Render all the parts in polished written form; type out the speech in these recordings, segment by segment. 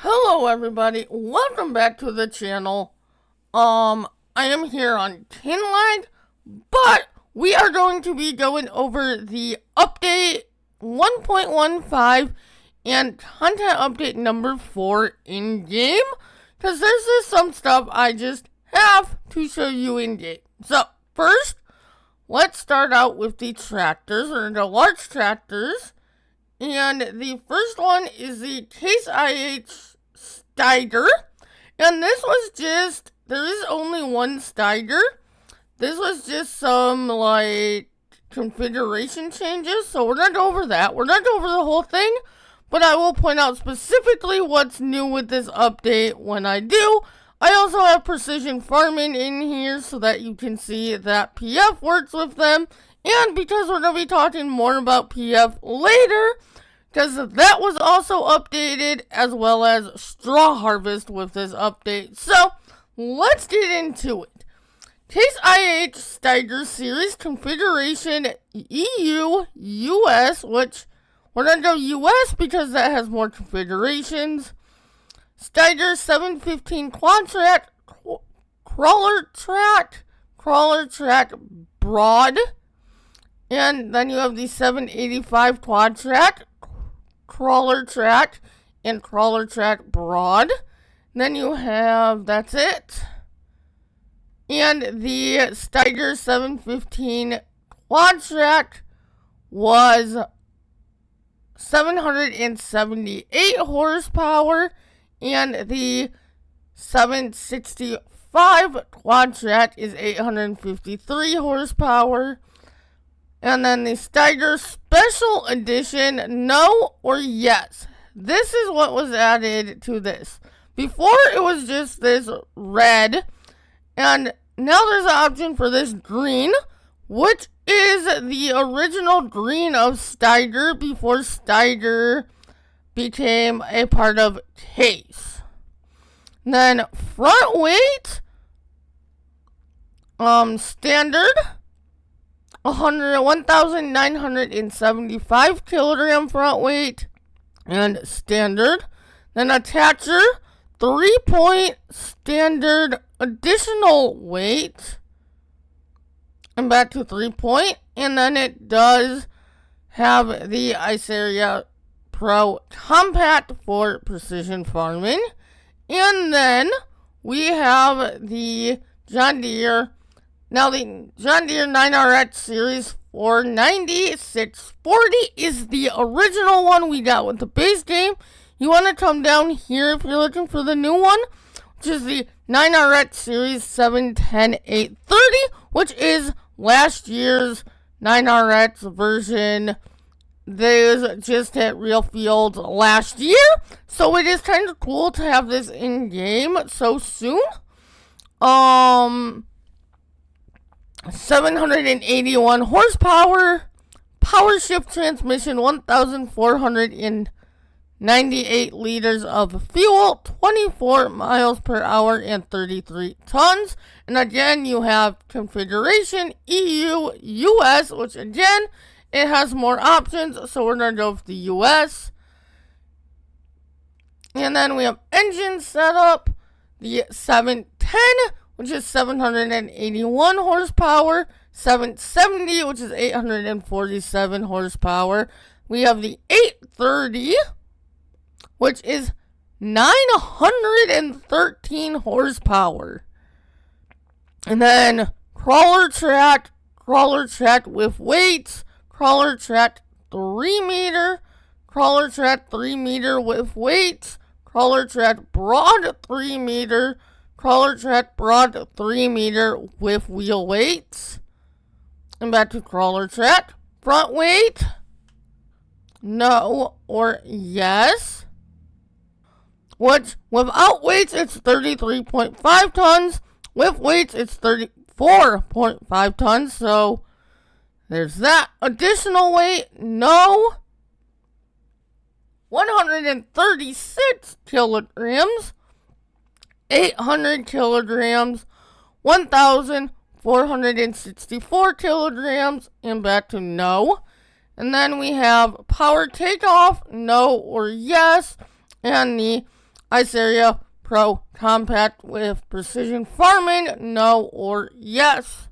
Hello everybody, welcome back to the channel. I am here on Highlands, but we are going to be going over the update 1.15 and content update number 4 in game, because there's just some stuff I just have to show you in game. So first, let's start out with the tractors, or the large tractors. And the first one is the Case IH Steiger. And this was just, there is only one Steiger. This was just some, configuration changes. So we're not go over that. We're not go over the whole thing. But I will point out specifically what's new with this update when I do. I also have precision farming in here so that you can see that PF works with them. And because we're going to be talking more about PF later, because that was also updated, as well as straw harvest with this update. So, let's get into it. Case IH Steiger Series Configuration EU, US, which we're going to go US because that has more configurations. Steiger 715 Quad Track, Crawler Track Broad. And then you have the 785 Quad Track, Crawler Track, and Crawler Track Broad. Then you have, that's it. And the Steiger 715 Quad Track was 778 horsepower, and the 765 Quad Track is 853 horsepower. And then the Steiger Special Edition, no or yes. This is what was added to this. Before it was just this red, and now there's an option for this green, which is the original green of Steiger before Steiger became a part of Case. Then front weight, standard, 1,975 kilogram front weight, and standard. Then attacher, 3-point standard additional weight, and back to 3-point. And then it does have the Iceria Pro Compact for precision farming. And then we have the John Deere. Now, the John Deere 9RX Series 490 640 is the original one we got with the base game. You want to come down here if you're looking for the new one, which is the 9RX Series 710 830, which is last year's 9RX version. They just hit Real Fields last year, so it is kind of cool to have this in game so soon. 781 horsepower, power shift transmission, 1,498 liters of fuel, 24 miles per hour, and 33 tons. And again, you have configuration EU, US, which again, it has more options, so we're going to go with the US. And then we have engine setup, the 710, which is 781 horsepower, 770, which is 847 horsepower. We have the 830, which is 913 horsepower. And then crawler track with weights, crawler track 3 meter, crawler track 3 meter with weights, crawler track broad 3 meter, crawler track broad 3 meter with wheel weights. And back to crawler track. Front weight, no or yes. Which, without weights, it's 33.5 tons. With weights, it's 34.5 tons. So, there's that. Additional weight, no. 136 kilograms. 800 kilograms, 1,464 kilograms, and back to no. And then we have power takeoff, no or yes, and the Ice Area Pro Compact with Precision Farming, no or yes.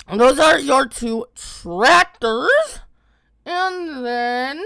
And those are your two tractors. And then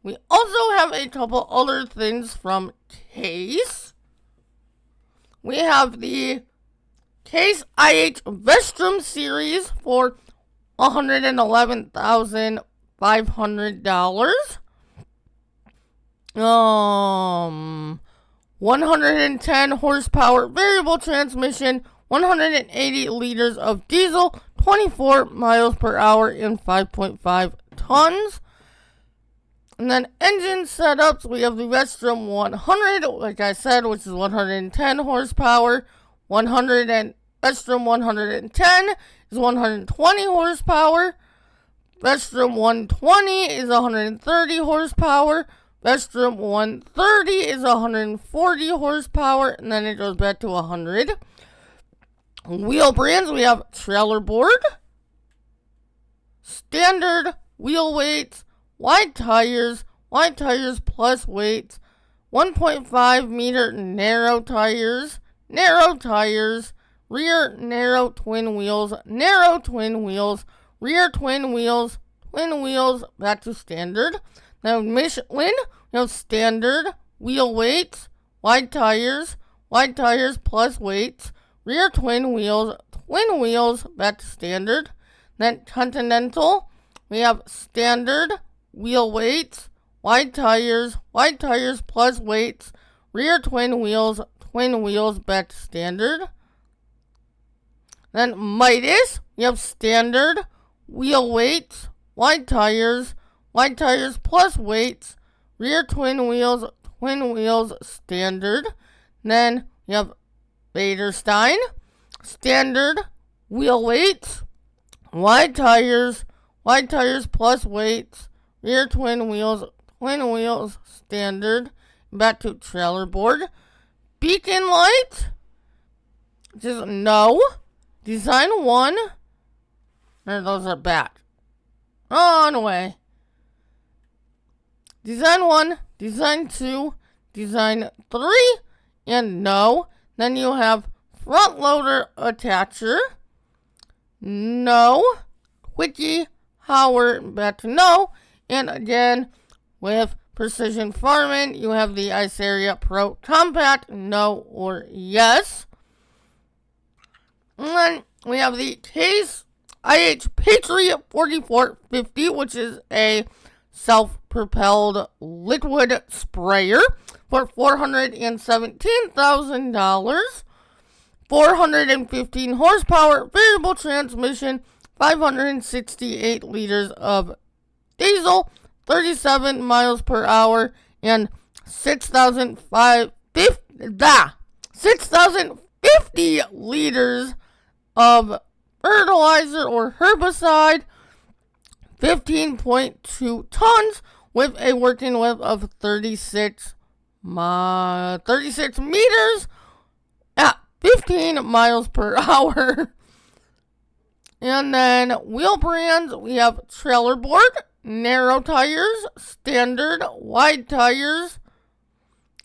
we also have a couple other things from Case. We have the Case IH Vestrum series for $111,500. 110 horsepower variable transmission, 180 liters of diesel, 24 miles per hour, and 5.5 tons. And then engine setups, we have the Vestrum 100, like I said, which is 110 horsepower. Vestrum 110 is 120 horsepower. Vestrum 120 is 130 horsepower. Vestrum 130 is 140 horsepower, and then it goes back to 100. Wheel brands, we have trailer board, standard wheel weights, wide tires plus weights, 1.5 meter narrow tires, rear narrow twin wheels, rear twin wheels, back to standard. Now Michelin, we have standard wheel weights, wide tires plus weights, rear twin wheels, back to standard. Then Continental, we have standard wheel weights, wide tires plus weights, rear twin wheels, back to standard. Then Midas, we have standard wheel weights, wide tires plus weights, rear twin wheels, standard. Then we have Vaderstein, standard wheel weights, wide tires plus weights, rear twin wheels, standard. Back to trailer board. Beacon light, just no. Design 1, and those are back. On the way. Design 1, Design 2, Design 3, and no. Then you have front loader attacher, no. Quickie Howard, back to no. And again, with Precision Farming, you have the Ice Area Pro Compact, no or yes. And then we have the Case IH Patriot 4450, which is a self-propelled liquid sprayer for $417,000. 415 horsepower, variable transmission, 568 liters of diesel, 37 miles per hour, and 6,050 liters of fertilizer or herbicide, 15.2 tons, with a working width of 36 meters at 15 miles per hour. And then wheel brands, we have trailer board, narrow tires, standard, wide tires.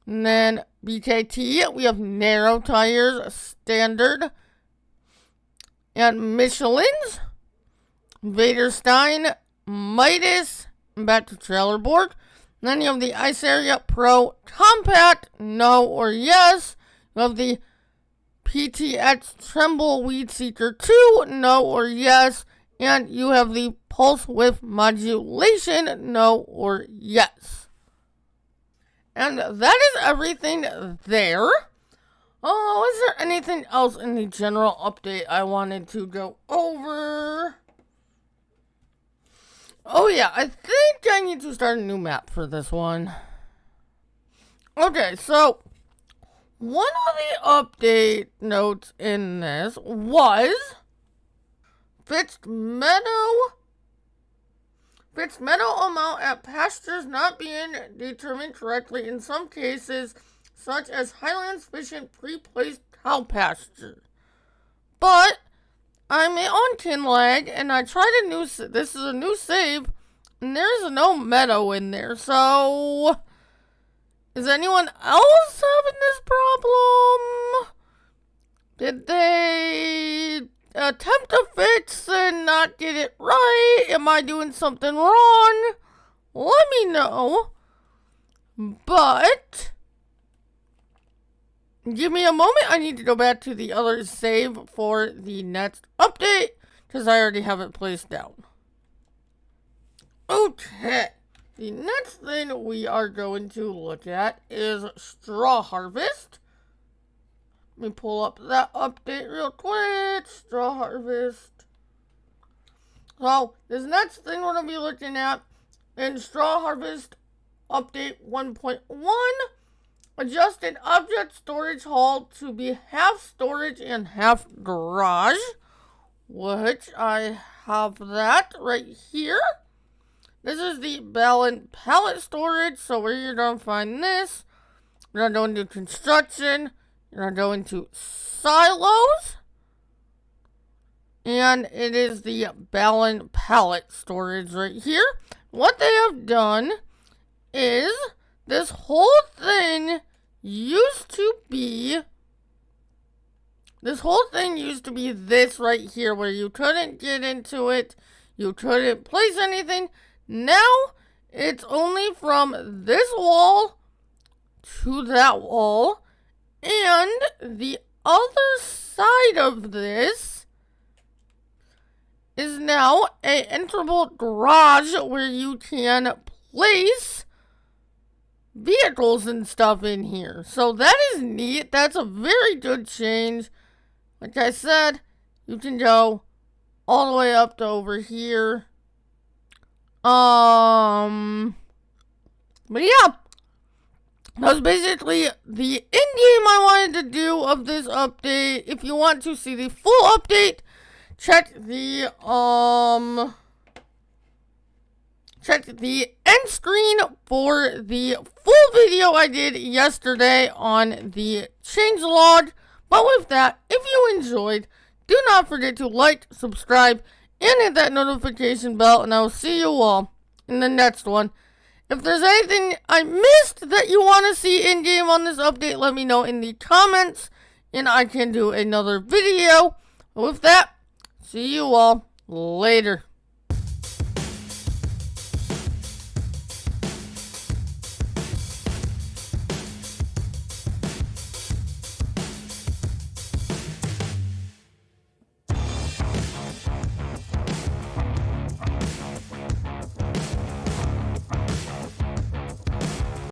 And then BKT, we have narrow tires, standard, and Michelin's, Vaderstein, Midas, and back to trailer board. And then you have the Ice Area Pro Compact, no or yes. You have the PTX Tremble Weed Seeker 2, no or yes. And you have the Pulse Width Modulation, no or yes. And that is everything there. Oh, is there anything else in the general update I wanted to go over? Oh yeah, I think I need to start a new map for this one. Okay, so one of the update notes in this was fixed meadow amount at pastures not being determined correctly in some cases, such as Highlands fishing pre-placed cow pasture. But I'm on Kinlag and I tried this is a new save, and there's no meadow in there, so Is anyone else having this problem? Did they attempt to fix and not get it right? Am I doing something wrong? Let me know. But give me a moment. I need to go back to the other save for the next update because I already have it placed down. Okay. The next thing we are going to look at is straw harvest. Let me pull up that update real quick. Straw harvest. So, this next thing we're going to be looking at in straw harvest update 1.1. Adjusted object storage hall to be half storage and half garage. Which I have that right here. This is the balanced pallet storage. So where you're going to find this, you're going to go into construction. You're going to go into silos. And it is the balanced pallet storage right here. What they have done is this whole thing used to be this right here where you couldn't get into it. You couldn't place anything. Now, it's only from this wall to that wall. And the other side of this is now an enterable garage where you can place vehicles and stuff in here. So that is neat. That's a very good change. Like I said, you can go all the way up to over here. But yeah, that was basically the in-game I wanted to do of this update. If you want to see the full update, check the end screen for the full video I did yesterday on the changelog. But with that, if you enjoyed, do not forget to like, subscribe, and hit that notification bell, and I will see you all in the next one. If there's anything I missed that you want to see in-game on this update, let me know in the comments, and I can do another video. With that, see you all later.